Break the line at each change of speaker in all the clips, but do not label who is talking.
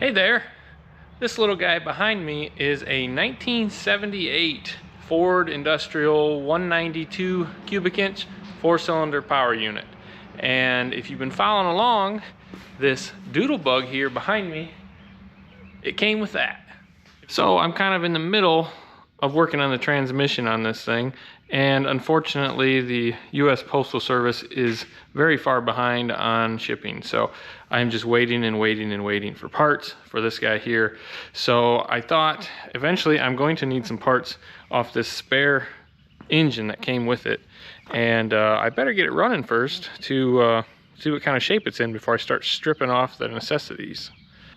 Hey there, this little guy behind me is a 1978 Ford Industrial 192 cubic inch 4-cylinder power unit. And if you've been following along, this Doodlebug here behind me, it came with that. So I'm kind of in the middle of working on the transmission on this thing, and unfortunately the US Postal Service is very far behind on shipping, so I'm just waiting and waiting and waiting for parts for this guy here. So I thought eventually I'm going to need some parts off this spare engine that came with it, and I better get it running first to see what kind of shape it's in before I start stripping off the necessities.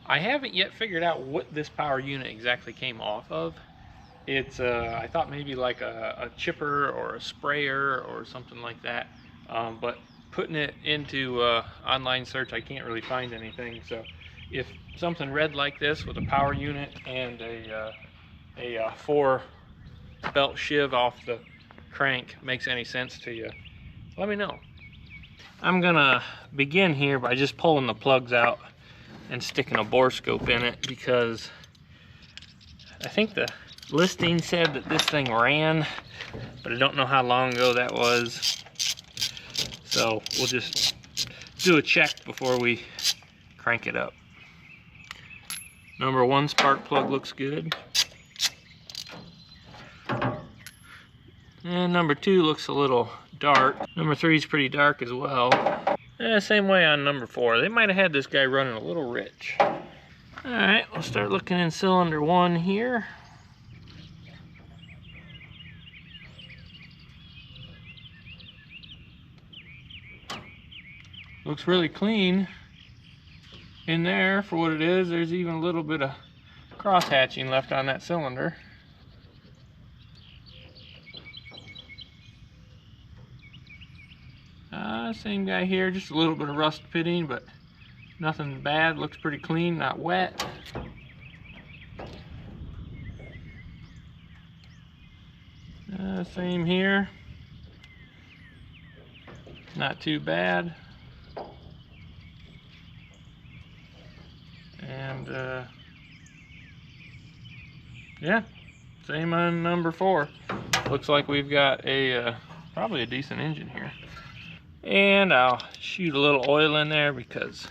I haven't yet figured out what this power unit exactly came off of. It's, I thought maybe like a chipper or a sprayer or something like that. But putting it into online search, I can't really find anything. So if something red like this with a power unit and a 4 belt shiv off the crank makes any sense to you, let me know. I'm gonna begin here by just pulling the plugs out and sticking a bore scope in it, because I think the listing said that this thing ran, but I don't know how long ago that was. So we'll just do a check before we crank it up. Number 1 spark plug looks good. And number 2 looks a little dark. Number 3 is pretty dark as well. Same way on number 4. They might have had this guy running a little rich. Alright, we'll start looking in cylinder 1 here. Looks really clean in there for what it is. There's even a little bit of cross hatching left on that cylinder. Same guy here, just a little bit of rust pitting, but nothing bad. Looks pretty clean, not wet. Same here. Not too bad. And yeah, same on number 4. Looks like we've got a probably a decent engine here. And I'll shoot a little oil in there, because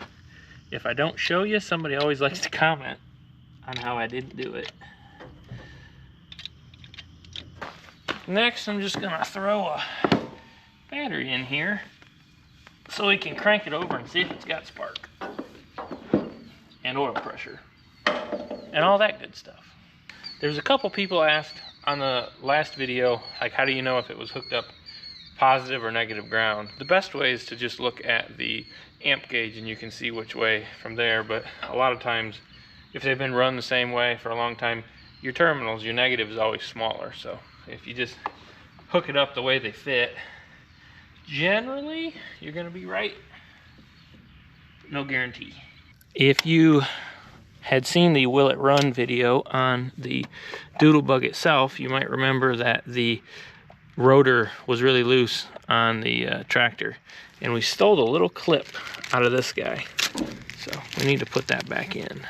if I don't show you, somebody always likes to comment on how I didn't do it. Next, I'm just gonna throw a battery in here so we can crank it over and see if it's got spark and oil pressure and all that good stuff. There's a couple people asked on the last video, like, how do you know if it was hooked up positive or negative ground? The best way is to just look at the amp gauge and you can see which way from there, but a lot of times if they've been run the same way for a long time, your terminals, your negative is always smaller. So if you just hook it up the way they fit, generally you're going to be right. No guarantee. If you had seen the Will It Run video on the Doodlebug itself, you might remember that the rotor was really loose on the tractor, and we stole the little clip out of this guy, so we need to put that back in.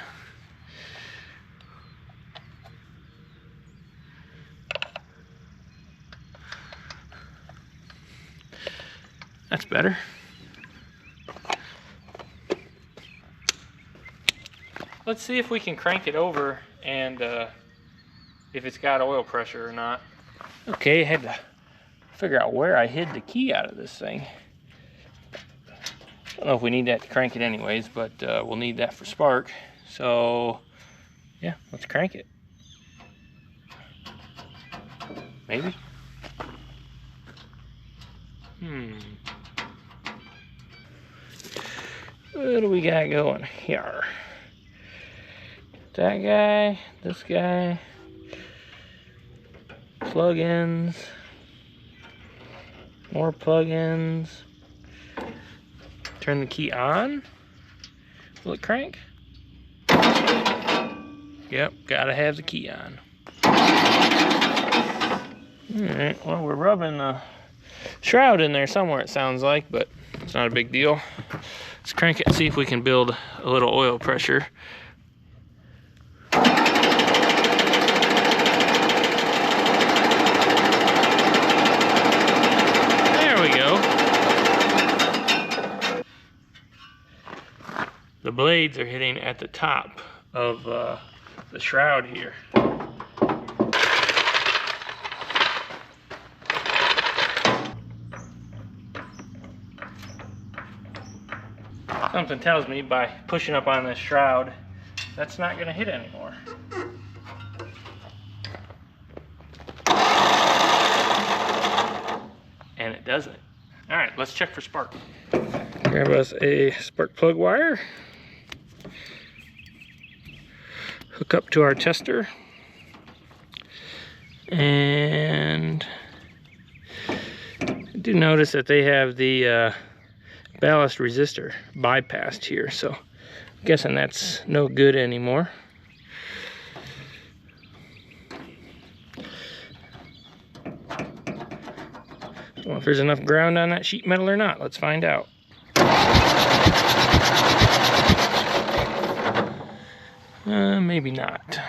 That's better. Let's see if we can crank it over and if it's got oil pressure or not. Okay, I had to figure out where I hid the key out of this thing. Don't know if we need that to crank it anyways, but we'll need that for spark. So yeah, let's crank it. Maybe. What do we got going here? That guy, this guy, plug-ins, more plug-ins. Turn the key on. Will it crank? Yep, gotta have the key on. Alright, well, we're rubbing the shroud in there somewhere, it sounds like, but it's not a big deal. Let's crank it and see if we can build a little oil pressure the blades are hitting at the top of the shroud here. Something tells me by pushing up on this shroud, that's not going to hit anymore. And it doesn't. All right, let's check for spark. Grab us a spark plug wire. Hook up to our tester. And I do notice that they have the ballast resistor bypassed here, so I'm guessing that's no good anymore. Well, if there's enough ground on that sheet metal or not, let's find out. Maybe not.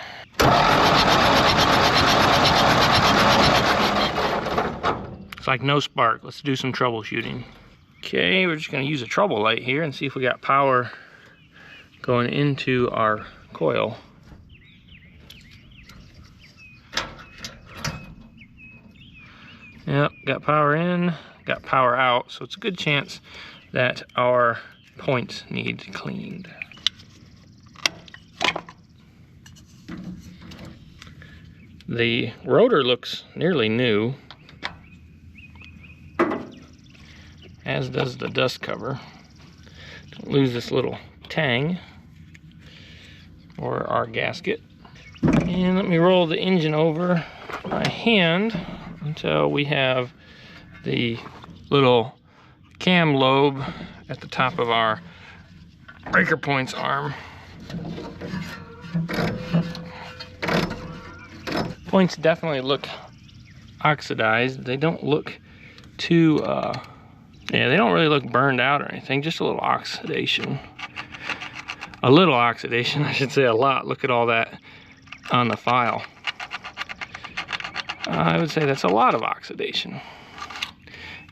It's like no spark. Let's do some troubleshooting. Okay, we're just going to use a trouble light here and see if we got power going into our coil. Yep, got power in, got power out, so it's a good chance that our points need cleaned. The rotor looks nearly new, as does the dust cover. Don't lose this little tang or our gasket. And let me roll the engine over by hand until we have the little cam lobe at the top of our breaker points arm. Points definitely look oxidized. They don't look too, yeah, they don't really look burned out or anything, just a little oxidation. A little oxidation, I should say a lot. Look at all that on the file. I would say that's a lot of oxidation,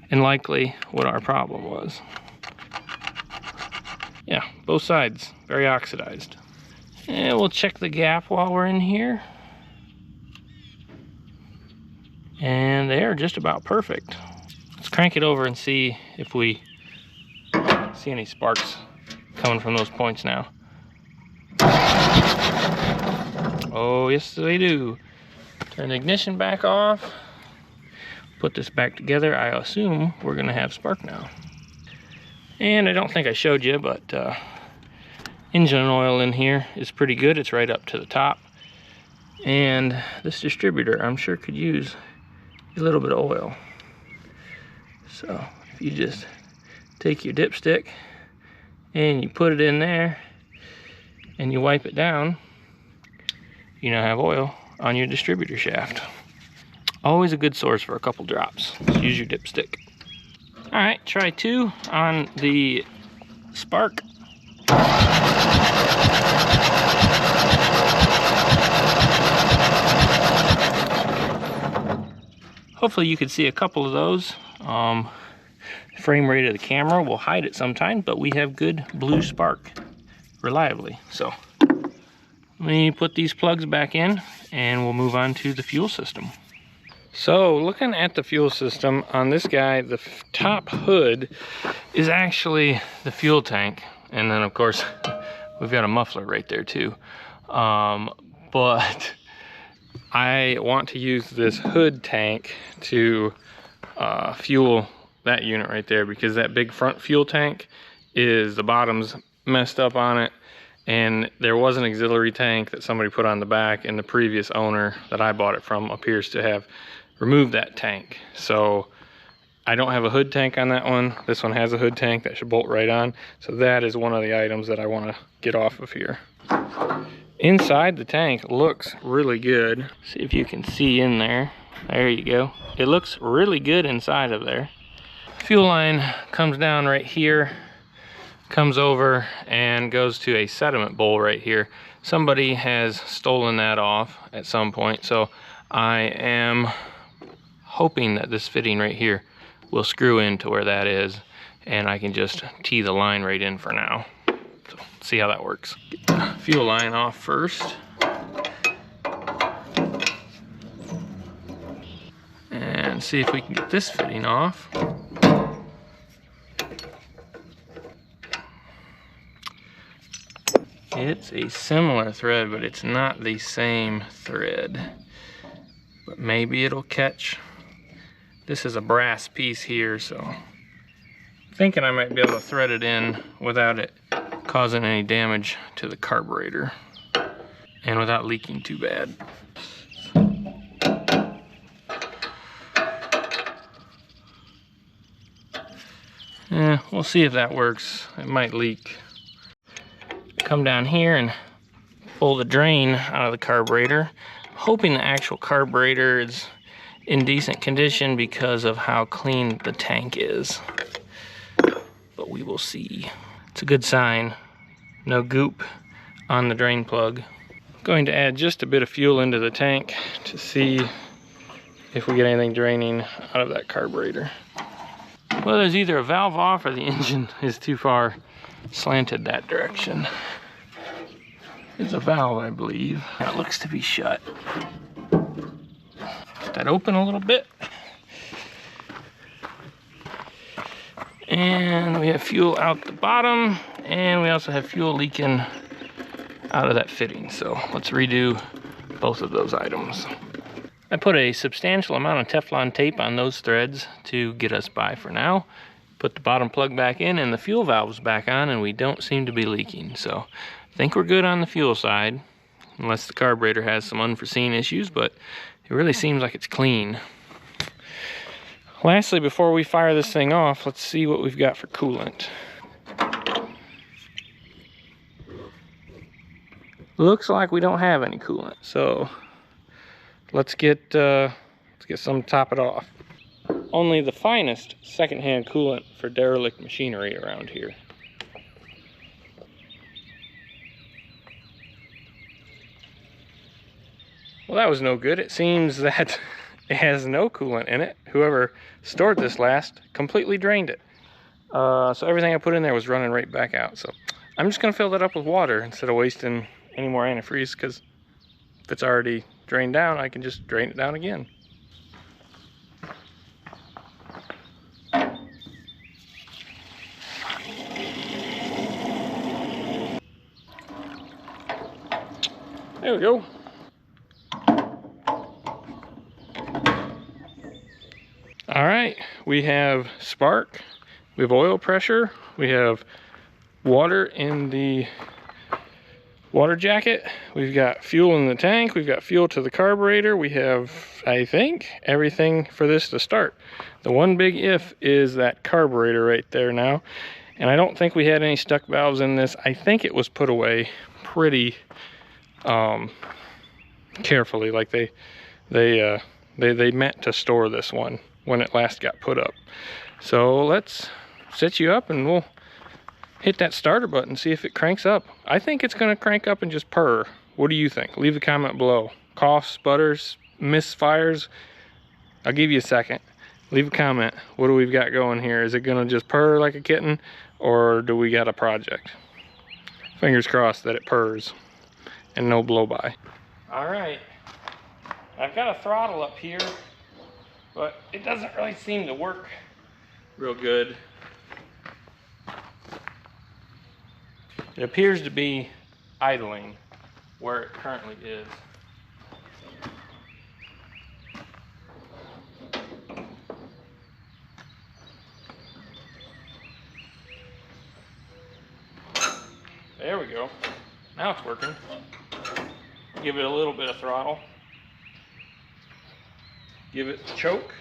and likely what our problem was. Yeah, both sides, very oxidized. And we'll check the gap while we're in here. And they are just about perfect. Let's crank it over and see if we see any sparks coming from those points now. Oh, yes they do. Turn the ignition back off. Put this back together. I assume we're gonna have spark now. And I don't think I showed you, but engine oil in here is pretty good. It's right up to the top. And this distributor, I'm sure, could use a little bit of oil. So if you just take your dipstick and you put it in there and you wipe it down, you now have oil on your distributor shaft. Always a good source for a couple drops. Just use your dipstick. All right, try 2 on the spark. Hopefully you can see a couple of those. Frame rate of the camera will hide it sometimes, but we have good blue spark reliably. So let me put these plugs back in and we'll move on to the fuel system. So looking at the fuel system on this guy, the top hood is actually the fuel tank. And then of course, we've got a muffler right there too. But I want to use this hood tank to fuel that unit right there, because that big front fuel tank is, the bottom's messed up on it, and there was an auxiliary tank that somebody put on the back, and the previous owner that I bought it from appears to have removed that tank. So I don't have a hood tank on that one. This one has a hood tank that should bolt right on. So that is one of the items that I want to get off of here. Inside the tank looks really good. See if you can see in there. There you go. It looks really good inside of there. Fuel line comes down right here, comes over and goes to a sediment bowl right here. Somebody has stolen that off at some point, so I am hoping that this fitting right here will screw into where that is, and I can just tee the line right in for now. So see how that works. Get the fuel line off first. And see if we can get this fitting off. It's a similar thread, but it's not the same thread. But maybe it'll catch. This is a brass piece here, so I'm thinking I might be able to thread it in without it causing any damage to the carburetor and without leaking too bad. Yeah, we'll see if that works. It might leak. Come down here and pull the drain out of the carburetor. I'm hoping the actual carburetor is in decent condition because of how clean the tank is. But we will see. It's a good sign. No goop on the drain plug. I'm going to add just a bit of fuel into the tank to see if we get anything draining out of that carburetor. Well, there's either a valve off or the engine is too far slanted that direction. There's a valve, I believe. That looks to be shut. Get that open a little bit. And we have fuel out the bottom, and we also have fuel leaking out of that fitting. So let's redo both of those items. I put a substantial amount of Teflon tape on those threads to get us by for now. Put the bottom plug back in and the fuel valves back on, and we don't seem to be leaking. So I think we're good on the fuel side, unless the carburetor has some unforeseen issues, but it really seems like it's clean. Lastly, before we fire this thing off, let's see what we've got for coolant. Looks like we don't have any coolant, so let's get some to top it off. Only the finest secondhand coolant for derelict machinery around here. Well, that was no good. It seems that it has no coolant in it. Whoever stored this last completely drained it. So everything I put in there was running right back out. So I'm just gonna fill that up with water instead of wasting any more antifreeze, because if it's already drained down, I can just drain it down again. There we go. All right, we have spark, we have oil pressure, we have water in the water jacket, we've got fuel in the tank, we've got fuel to the carburetor, we have, I think, everything for this to start. The one big if is that carburetor right there now, and I don't think we had any stuck valves in this. I think it was put away pretty carefully, like they meant to store this one when it last got put up. So let's set you up and we'll hit that starter button, see if it cranks up. I think it's gonna crank up and just purr. What do you think? Leave a comment below. Coughs, sputters, misfires, I'll give you a second. Leave a comment. What do we got going here? Is it gonna just purr like a kitten, or do we got a project? Fingers crossed that it purrs and no blow by. All right, I've got a throttle up here, but it doesn't really seem to work real good. It appears to be idling where it currently is. There we go. Now it's working. Give it a little bit of throttle. Give it the choke.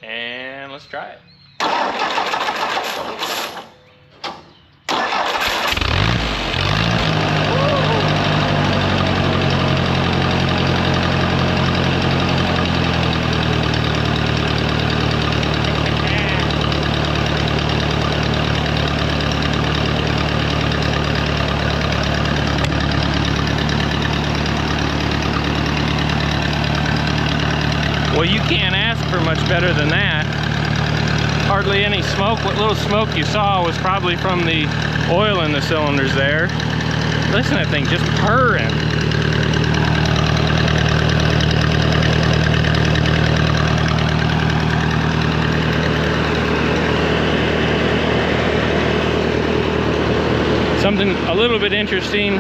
And let's try it. Well, you can't ask for much better than that. hardly any smoke. What little smoke you saw was probably from the oil in the cylinders there. Listen to that thing just purring. Something a little bit interesting,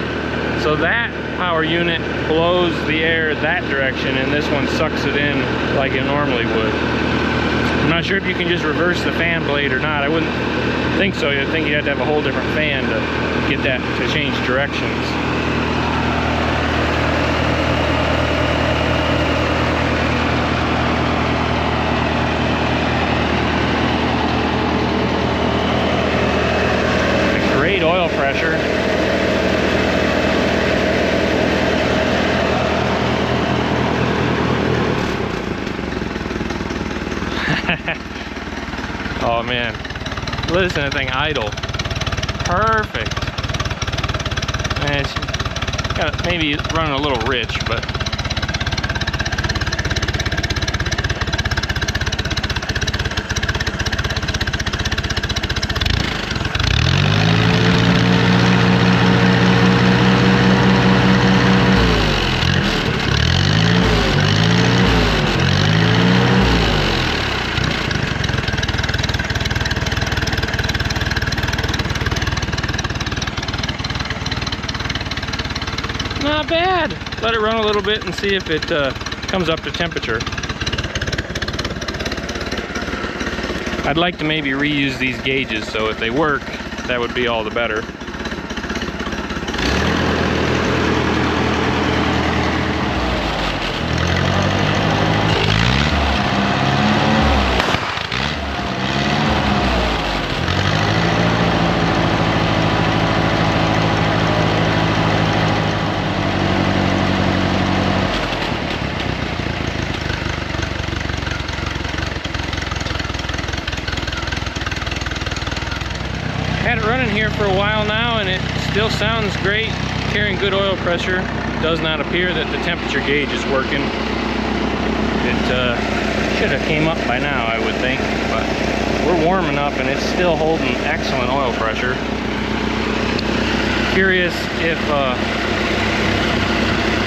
so that power unit blows the air that direction and this one sucks it in like it normally would. I'm not sure if you can just reverse the fan blade or not. I wouldn't think so. You'd think you'd have to have a whole different fan to get that to change directions. Great oil pressure. Oh man, listen to that thing idle. Perfect. And it's got maybe running a little rich, but not bad. Let it run a little bit and see if it comes up to temperature. I'd like to maybe reuse these gauges, so if they work, that would be all the better. Had it running here for a while now and it still sounds great, carrying good oil pressure. It does not appear that the temperature gauge is working. It should have came up by now, I would think, but we're warming up and it's still holding excellent oil pressure. Curious if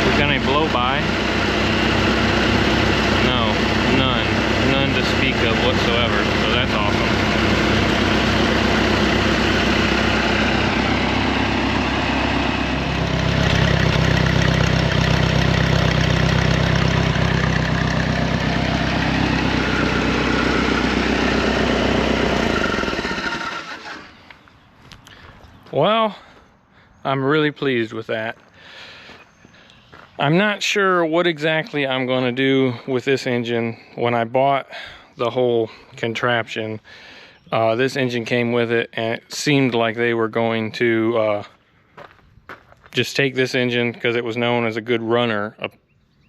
we've got any blow by. No, none to speak of whatsoever, so that's awesome. Well, I'm really pleased with that. I'm not sure what exactly I'm going to do with this engine. When I bought the whole contraption, this engine came with it, and it seemed like they were going to just take this engine, because it was known as a good runner,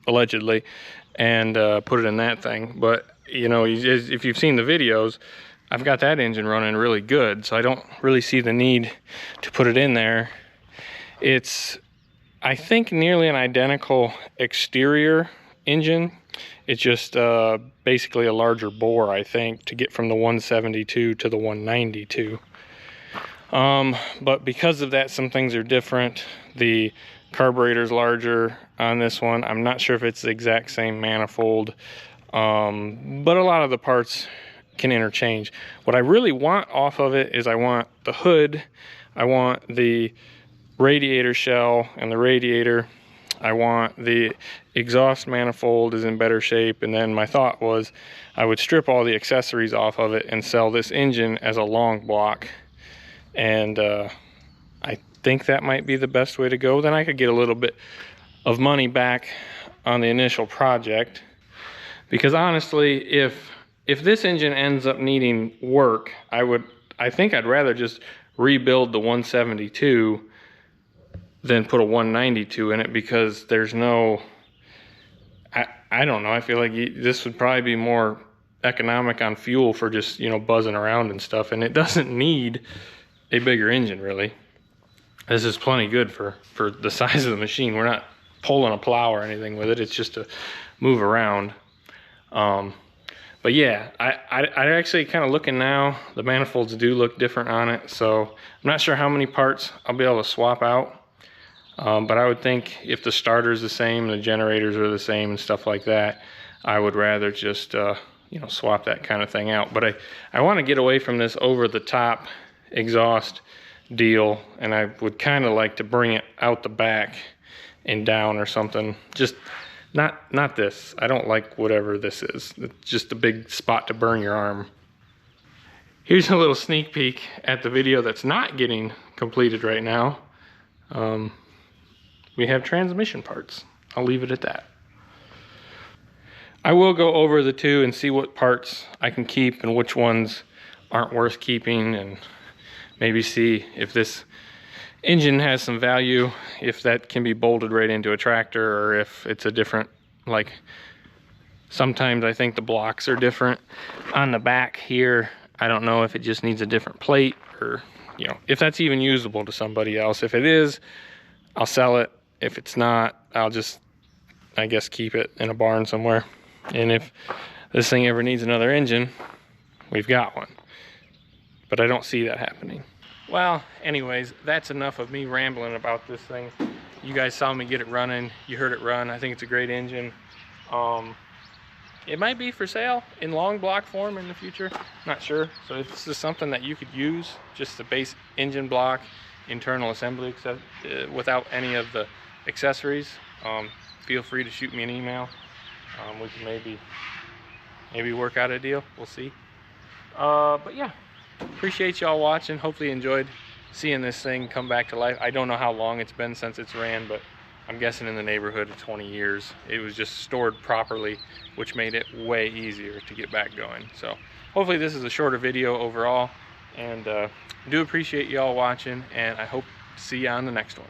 allegedly, and put it in that thing. But, you know, if you've seen the videos, I've got that engine running really good, so I don't really see the need to put it in there. It's, I think, nearly an identical exterior engine. It's just basically a larger bore, I think, to get from the 172 to the 192. But because of that, some things are different. The carburetor's larger on this one. I'm not sure if it's the exact same manifold, but a lot of the parts can interchange. What I really want off of it is I want the hood, I want the radiator shell and the radiator, I want the exhaust manifold is in better shape, and then my thought was I would strip all the accessories off of it and sell this engine as a long block, and I think that might be the best way to go. Then I could get a little bit of money back on the initial project, because honestly, if this engine ends up needing work, I think I'd rather just rebuild the 172 than put a 192 in it, because there's no, I don't know, I feel like this would probably be more economic on fuel for just, you know, buzzing around and stuff, and it doesn't need a bigger engine really. This is plenty good for the size of the machine. We're not pulling a plow or anything with it, it's just to move around. But yeah, I actually kind of looking now, the manifolds do look different on it, so I'm not sure how many parts I'll be able to swap out. But I would think if the starter's the same, the generators are the same and stuff like that, I would rather just, you know, swap that kind of thing out. But I want to get away from this over the top exhaust deal, and I would kind of like to bring it out the back and down or something. Just not this. I don't like whatever this is. It's just a big spot to burn your arm. Here's a little sneak peek at the video that's not getting completed right now. We have transmission parts. I'll leave it at that. I will go over the two and see what parts I can keep and which ones aren't worth keeping, and maybe see if this engine has some value, if that can be bolted right into a tractor, or if it's a different, like, sometimes I think the blocks are different on the back here. I don't know if it just needs a different plate, or, you know, if that's even usable to somebody else. If it is, I'll sell it. If it's not, I'll just, I guess, keep it in a barn somewhere. And if this thing ever needs another engine, we've got one. But I don't see that happening. Well, anyways, that's enough of me rambling about this thing. You guys saw me get it running. You heard it run. I think it's a great engine. It might be for sale in long block form in the future. Not sure. So if this is something that you could use, just the base engine block, internal assembly, except without any of the accessories, feel free to shoot me an email. We can maybe work out a deal. We'll see. But yeah, appreciate y'all watching. Hopefully you enjoyed seeing this thing come back to life. I don't know how long it's been since it's ran, but I'm guessing in the neighborhood of 20 years. It was just stored properly, which made it way easier to get back going. So hopefully this is a shorter video overall, and do appreciate y'all watching, and I hope to see you on the next one.